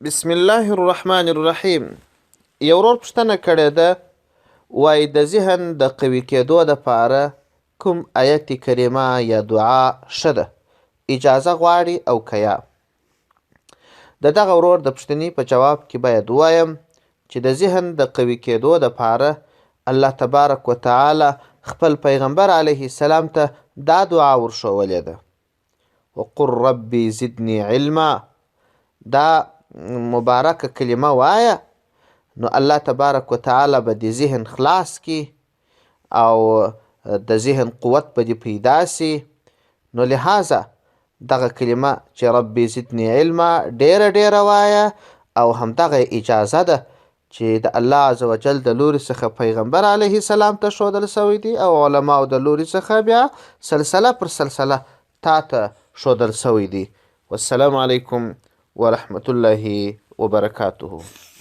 بسم الله الرحمن الرحیم. یو ورور پوښتنه کړې ده، وایي د ذهن د قوي کېدو دپاره کوم آیت کریمه یا دعا ښه ده؟ اجازه غواړي او که یا؟ د دغه ورور د پوښتنې په جواب کې باید ووایم چې د ذهن د قوي کېدو دپاره الله تبارک وتعالی خپل پیغمبر علیه السلام ته دا دعا ورښولې ده: وقل ربي زدني علما. دا مبارکه کلمه وایه، نو الله تبارک وتعالی به دې ذهن خلاص کی او د ذهن قوت به دې پیدا سي. نو لہذا دغه کلمه چې ربي زدني علما ډیره وایه، او همدغه اجازه ده چې د الله عز وجل د لوري څخه پیغمبر علیه السلام ته ښودل سوی دی، او علماو د لوري څخه بیا سلسله پر سلسله تا ته ښودل سوی دی. والسلام علیکم ورحمة الله وبرکاته.